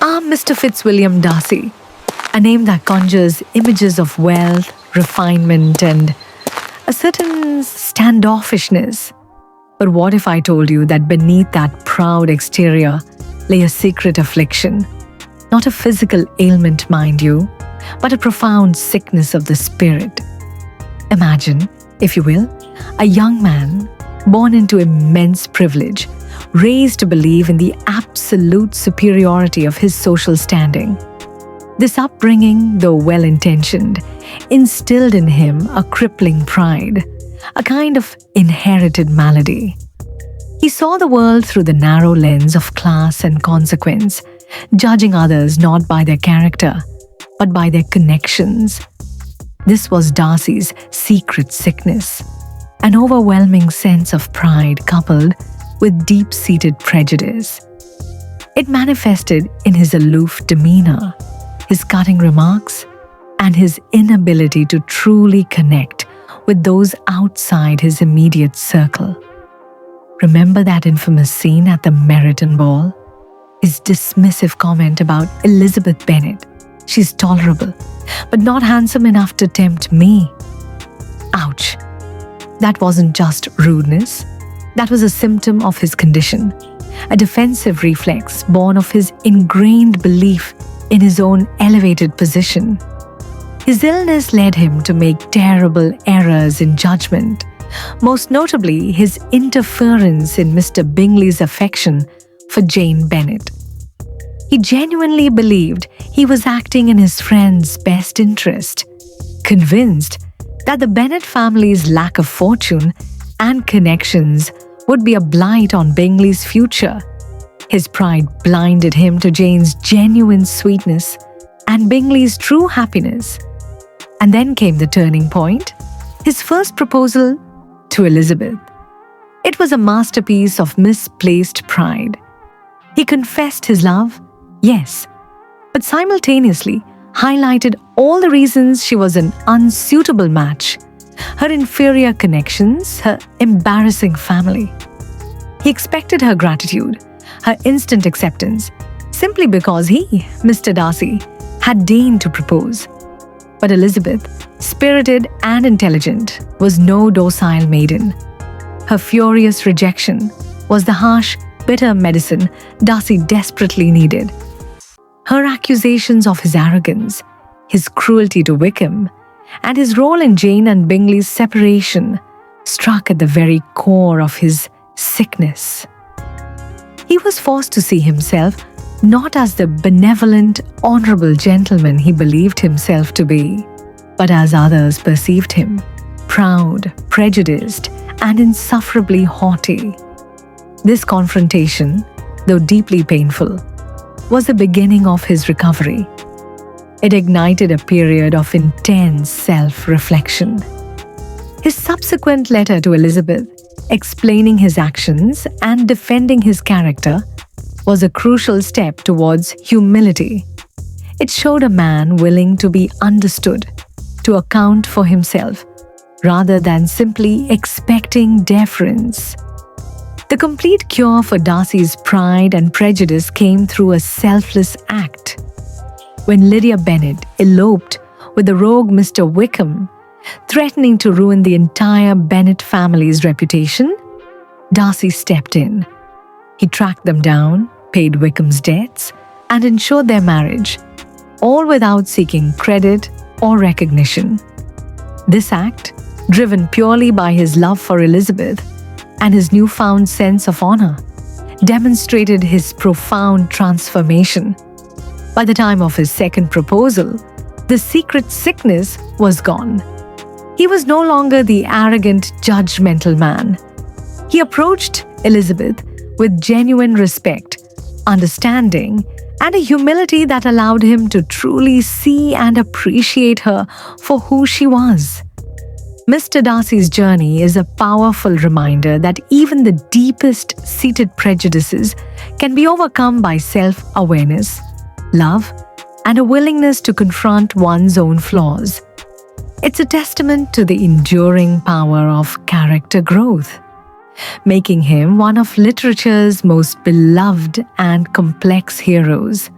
Mr. Fitzwilliam Darcy, a name that conjures images of wealth, refinement, and a certain standoffishness. But what if I told you that beneath that proud exterior lay a secret affliction? Not a physical ailment, mind you, but a profound sickness of the spirit. Imagine, if you will, a young man born into immense privilege, raised to believe in the absolute superiority of his social standing. This upbringing, though well-intentioned, instilled in him a crippling pride, a kind of inherited malady. He saw the world through the narrow lens of class and consequence, judging others not by their character, but by their connections. This was Darcy's secret sickness, an overwhelming sense of pride coupled with deep-seated prejudice. It manifested in his aloof demeanor, his cutting remarks, and his inability to truly connect with those outside his immediate circle. Remember that infamous scene at the Meryton ball? His dismissive comment about Elizabeth Bennet. She's tolerable, but not handsome enough to tempt me. Ouch. That wasn't just rudeness. That was a symptom of his condition, a defensive reflex born of his ingrained belief in his own elevated position. His illness led him to make terrible errors in judgment, most notably his interference in Mr. Bingley's affection for Jane Bennet. He genuinely believed he was acting in his friend's best interest, convinced that the Bennet family's lack of fortune and connections would be a blight on Bingley's future. His pride blinded him to Jane's genuine sweetness and Bingley's true happiness. And then came the turning point, his first proposal to Elizabeth. It was a masterpiece of misplaced pride. He confessed his love, yes, but simultaneously highlighted all the reasons she was an unsuitable match: her inferior connections, her embarrassing family. He expected her gratitude, her instant acceptance, simply because he, Mr. Darcy, had deigned to propose. But Elizabeth, spirited and intelligent, was no docile maiden. Her furious rejection was the harsh, bitter medicine Darcy desperately needed. Her accusations of his arrogance, his cruelty to Wickham, and his role in Jane and Bingley's separation struck at the very core of his sickness. He was forced to see himself not as the benevolent, honorable gentleman he believed himself to be, but as others perceived him: proud, prejudiced, and insufferably haughty. This confrontation, though deeply painful, was the beginning of his recovery. It ignited a period of intense self-reflection. His subsequent letter to Elizabeth, explaining his actions and defending his character, was a crucial step towards humility. It showed a man willing to be understood, to account for himself, rather than simply expecting deference. The complete cure for Darcy's pride and prejudice came through a selfless act. When Lydia Bennet eloped with the rogue Mr. Wickham, threatening to ruin the entire Bennet family's reputation, Darcy stepped in. He tracked them down, paid Wickham's debts, and ensured their marriage, all without seeking credit or recognition. This act, driven purely by his love for Elizabeth and his newfound sense of honor, demonstrated his profound transformation. By the time of his second proposal, the secret sickness was gone. He was no longer the arrogant, judgmental man. He approached Elizabeth with genuine respect, understanding, and a humility that allowed him to truly see and appreciate her for who she was. Mr. Darcy's journey is a powerful reminder that even the deepest seated prejudices can be overcome by self-awareness, love, and a willingness to confront one's own flaws. It's a testament to the enduring power of character growth, making him one of literature's most beloved and complex heroes.